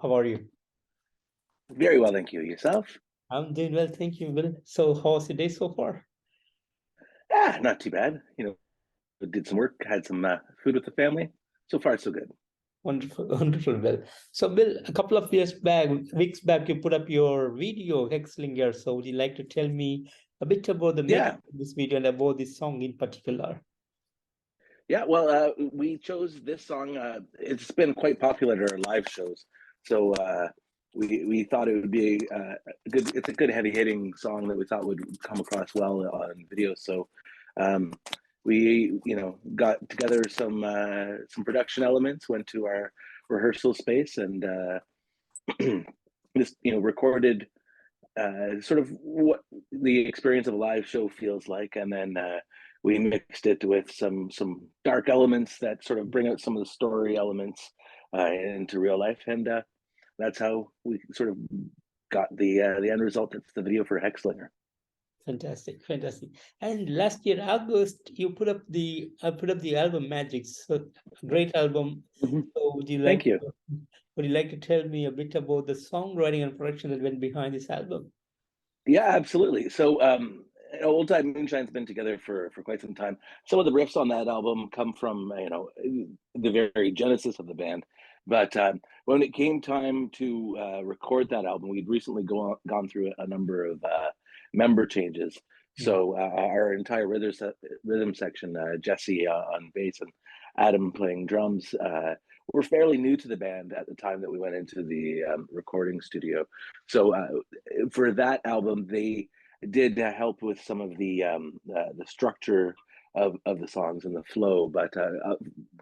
How are you? Very well, thank you. Yourself? I'm doing well, thank you, Will. So, how's your day so far? Not too bad. Did some work, had some food with the family. So far, so good. Wonderful, wonderful, Will. So, Will, a couple of weeks back, you put up your video, Hexlinger. So, would you like to tell me a bit about the making Yeah, of this video and about this song in particular? yeah. Well, we chose this song. It's been quite popular at our live shows, so we thought it would be a good. It's a good heavy hitting song that we thought would come across well on video. So um, we got together some production elements, went to our rehearsal space, and just recorded sort of what the experience of a live show feels like, and then we mixed it with some dark elements that sort of bring out some of the story elements into real life, and that's how we sort of got the end result. That's the video for Hexlinger. Fantastic, fantastic. And last year, August, you put up the album Magic. So, a great album. Mhm. So, Thank you. would you like to tell me a bit about the songwriting and production that went behind this album? Yeah, absolutely. So, Old Time Moonshine's been together for quite some time. Some of the riffs on that album come from the very genesis of the band. But when it came time to record that album, we'd recently gone through a number of member changes. Mm. So our entire rhythm section, Jesse on bass and Adam playing drums, were fairly new to the band at the time that we went into the recording studio. So for that album, they did help with some of the structure of the songs and the flow, but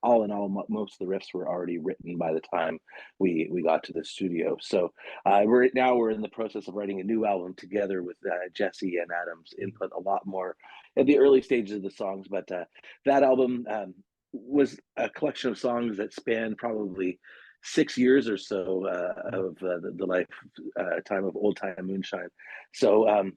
all in all, most of the riffs were already written by the time we got to the studio. So we're in the process of writing a new album together with Jesse and Adam's input a lot more at the early stages of the songs. But that album was a collection of songs that spanned probably 6 years or so of the life time of Old Time Moonshine. So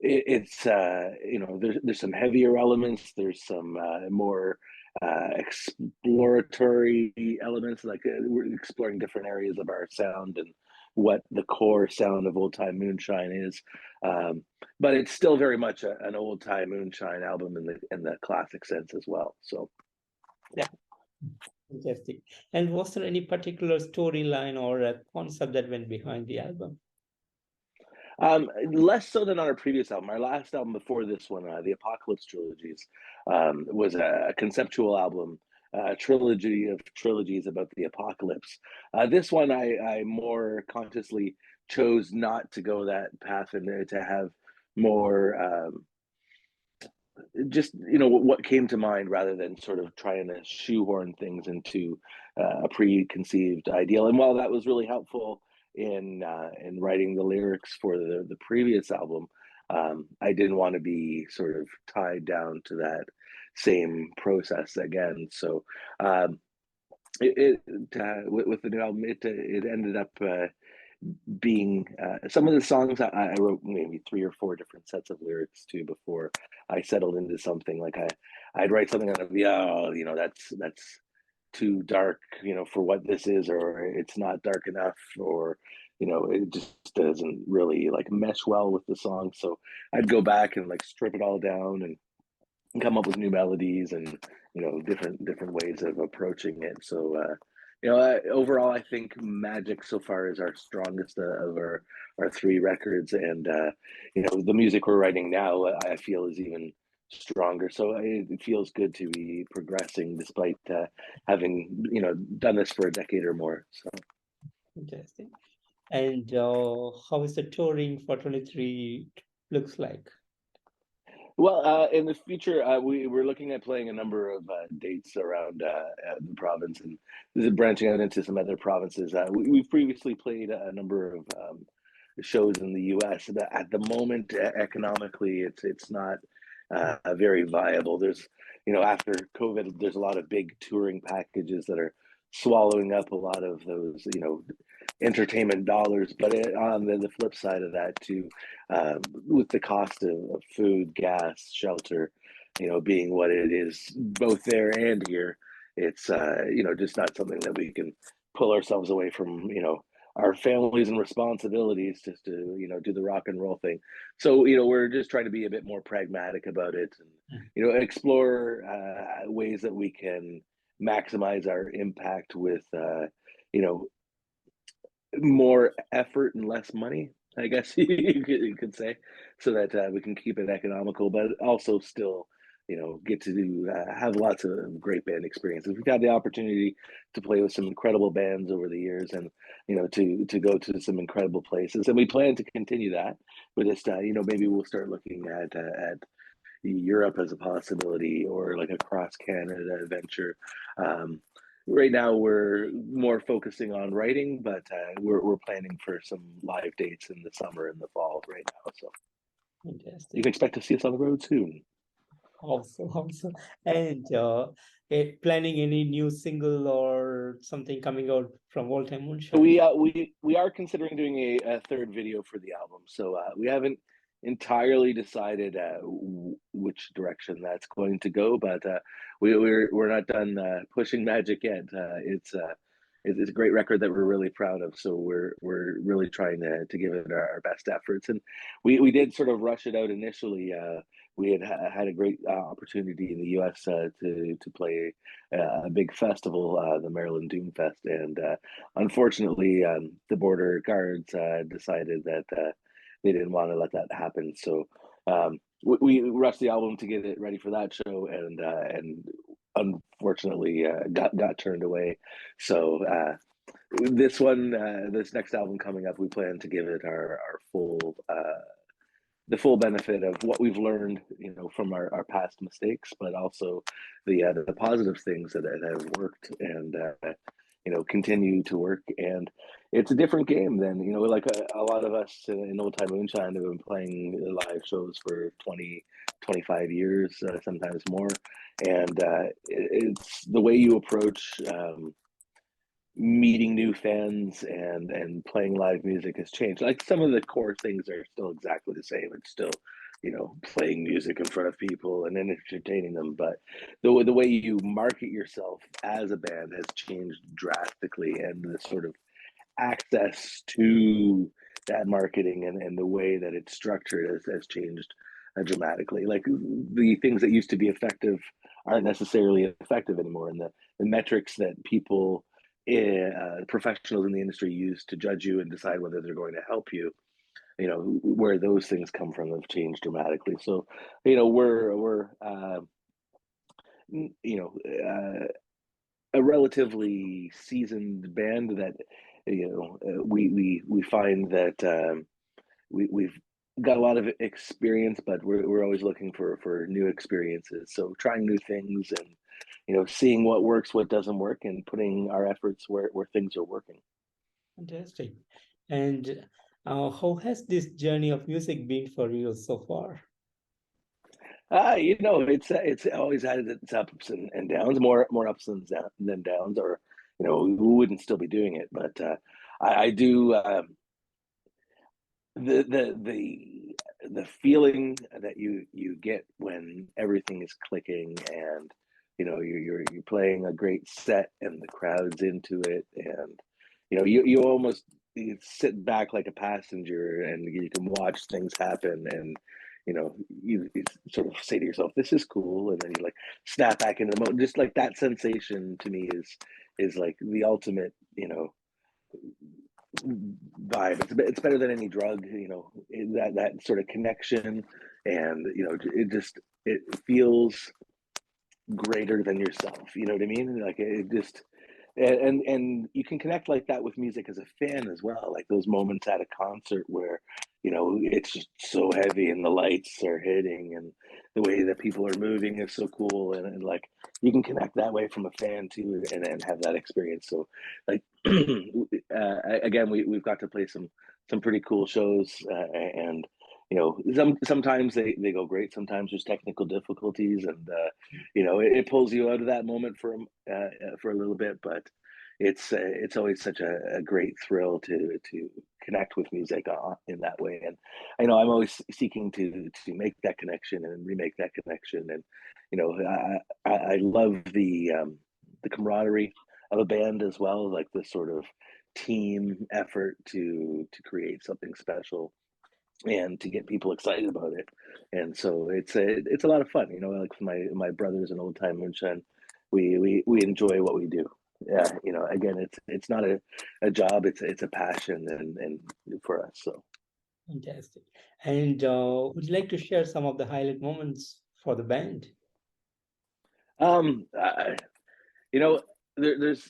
it's there's some heavier elements, there's some more exploratory elements, like we're exploring different areas of our sound and what the core sound of Old Time Moonshine is. But it's still very much an Old Time Moonshine album in the classic sense as well. So yeah. Fantastic. And was there any particular storyline or a concept that went behind the album? Less so than on our previous album. Our last album before this one, the Apocalypse Trilogies, was a conceptual album, a trilogy of trilogies about the apocalypse. This one, I more consciously chose not to go that path and to have more just what came to mind rather than sort of trying to shoehorn things into a preconceived ideal. And while that was really helpful in writing the lyrics for the previous album, I didn't want to be sort of tied down to that same process again. So with the new album, it ended up being some of the songs I wrote maybe 3 or 4 different sets of lyrics to before I settled into something. Like I'd write something and I'd be, oh, that's too dark, for what this is, or it's not dark enough, or it just doesn't really like mesh well with the song. So I'd go back and like strip it all down and come up with new melodies and different ways of approaching it. So overall, I think Magic so far is our strongest of our 3 records, and the music we're writing now, I feel, is even stronger. So it feels good to be progressing despite having done this for a decade or more. So. Fantastic. And how is the touring for 23 looks like? Well, in the future, we're looking at playing a number of dates around the province, and this is branching out into some other provinces. We've previously played a number of shows in the U.S. But at the moment, economically, it's not very viable. There's, after COVID, there's a lot of big touring packages that are swallowing up a lot of those, entertainment dollars. But on the flip side of that, too, with the cost of food, gas, shelter, being what it is, both there and here, it's just not something that we can pull ourselves away from, our families and responsibilities just to do the rock and roll thing. So we're just trying to be a bit more pragmatic about it, and explore ways that we can maximize our impact with more effort and less money, I guess you could say, so that we can keep it economical, but also still, get to have lots of great band experiences. We've had the opportunity to play with some incredible bands over the years, and to go to some incredible places, and we plan to continue that. But just maybe we'll start looking at Europe as a possibility, or like a cross Canada venture. Right now we're more focusing on writing, but we're planning for some live dates in the summer and the fall right now. So you Fantastic. can expect to see us on the road soon. Also. And planning any new single or something coming out from All Time Moonshine? We are considering doing a third video for the album. So we haven't entirely decided which direction that's going to go, but we're not done pushing magic yet. It's a great record that we're really proud of. So we're really trying to give it our best efforts, and we did sort of rush it out initially. We had a great opportunity in the U.S. to play a big festival, the Maryland Doom Fest, and unfortunately, the border guards decided that they didn't want to let that happen. So we rushed the album to get it ready for that show, and unfortunately got turned away. So this next album coming up, we plan to give it our full the full benefit of what we've learned, from our past mistakes, but also the positive things that have worked, and continue to work. And it's a different game than like a lot of us in Old Time Moonshine have been playing live shows for 20-25 years, sometimes more. And it's the way you approach meeting new fans and playing live music has changed. Like, some of the core things are still exactly the same. It's still playing music in front of people and entertaining them, but the way you market yourself as a band has changed drastically, and the sort of access to that marketing and the way that it's structured has changed dramatically. Like, the things that used to be effective aren't necessarily effective anymore, and the metrics that people professionals in the industry use to judge you and decide whether they're going to help you, where those things come from, have changed dramatically. So we're a relatively seasoned band that we find that we've got a lot of experience, but we're always looking for new experiences. So trying new things, and seeing what works, what doesn't work, and putting our efforts where things are working. Fantastic. And how has this journey of music been for you so far? It's always had its ups and downs, more ups than downs, or we wouldn't still be doing it. But I do the feeling that you get when everything is clicking, and you're playing a great set and the crowd's into it, and you almost sit back like a passenger, and you can watch things happen, and you sort of say to yourself, this is cool, and then you like snap back into the moment. Just like that sensation to me is like the ultimate vibe. It's better than any drug, that sort of connection, and it feels greater than yourself. You know what I mean? Like, it just, and you can connect like that with music as a fan as well. Like those moments at a concert where it's just so heavy and the lights are hitting, and the way that people are moving is so cool, and like you can connect that way from a fan too, and have that experience. So like again, we've got to play some pretty cool shows, and sometimes they go great, sometimes there's technical difficulties, and it pulls you out of that moment for a little bit, but it's always such a great thrill to connect with music in that way. And I'm always seeking to make that connection and remake that connection. And I love the camaraderie a band as well, like this sort of team effort to create something special and to get people excited about it. And so it's a lot of fun, you know, like my brothers in Old Time Moonshine, we enjoy what we do. Yeah, you know, again, it's not a job, it's a passion and for us. So Fantastic. And would you like to share some of the highlight moments for the band? um I, you know, there's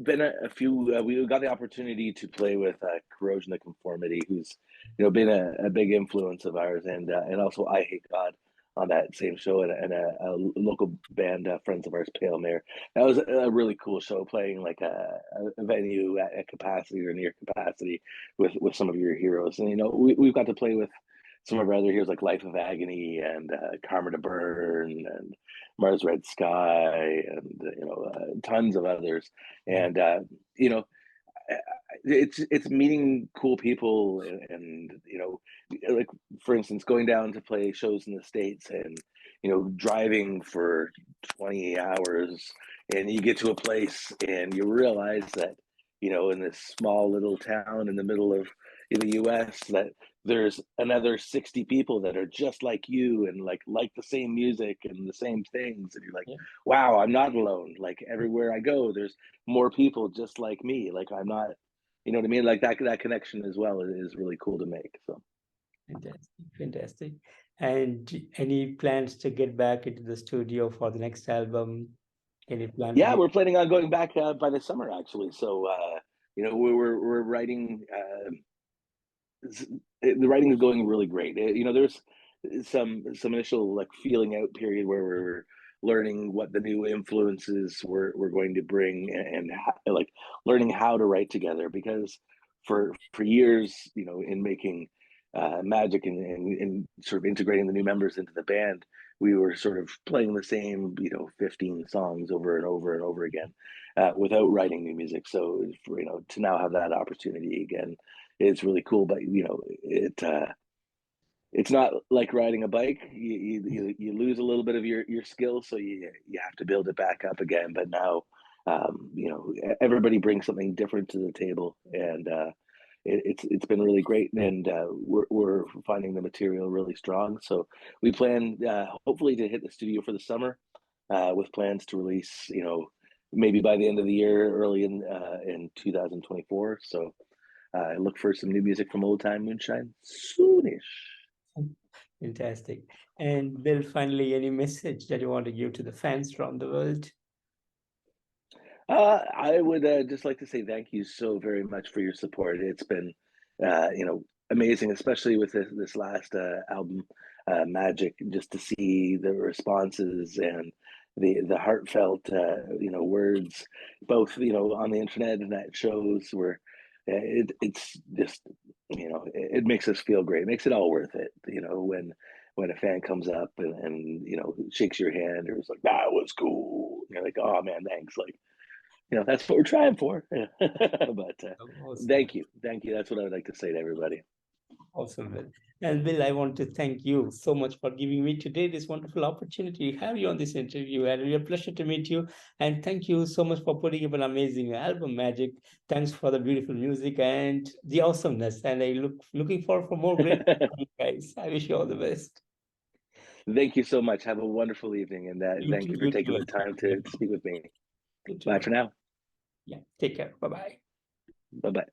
been a few. We got the opportunity to play with Corrosion of Conformity, who's been a big influence of ours, and also I Hate God on that same show, and a local band, friends of ours, Pale Mare. That was a really cool show, playing like a venue at capacity or near capacity with some of your heroes, and we've got to play with some of our other heroes like Life of Agony and Karma to Burn and Mars Red Sky, and tons of others. And you know, it's meeting cool people, and like for instance, going down to play shows in the States, and driving for 20 hours, and you get to a place and you realize that in this small little town in the middle of the US, that there's another 60 people that are just like you and like the same music and the same things, and you're like, Yeah, wow, I'm not alone. Like everywhere I go, there's more people just like me. Like I'm not, you know what I mean? Like that connection as well is really cool to make. So fantastic, fantastic. And any plans to get back into the studio for the next album? Any plan to yeah, meet? we're planning on going back by the summer actually. So we're writing. The writing is going really great. There's some initial like feeling out period where we're learning what the new influences we're going to bring, and like learning how to write together, because for years, in making magic, and sort of integrating the new members into the band, we were sort of playing the same 15 songs over and over and over again, without writing new music. So to now have that opportunity again, it's really cool. But it's not like riding a bike. You lose a little bit of your skill, so you have to build it back up again. But now, everybody brings something different to the table, and it's been really great. And we're finding the material really strong. So we plan, hopefully, to hit the studio for the summer, with plans to release, maybe by the end of the year, early in 2024. So look for some new music from Old Time Moonshine soonish. Fantastic. And Bill, finally, any message that you want to give to the fans from the world? I would just like to say thank you so very much for your support. It's been, amazing, especially with this last album, Magic, just to see the responses and the heartfelt, words, both on the internet and at shows, where it's just it makes us feel great. It makes it all worth it. When a fan comes up and shakes your hand, or is like, that was cool. You're like, oh man, thanks. Like, that's what we're trying for. But Awesome. thank you. That's what I would like to say to everybody. Awesome, Bill. And Bill, I want to thank you so much for giving me today this wonderful opportunity to have you on this interview. And it's a pleasure to meet you. And thank you so much for putting up an amazing album, Magic. Thanks for the beautiful music and the awesomeness. And I looking forward for more great from you guys. I wish you all the best. Thank you so much. Have a wonderful evening, and You thank too, you for you taking too. the time to speak with me. You too. Bye for now. Yeah. Take care. Bye bye. Bye bye.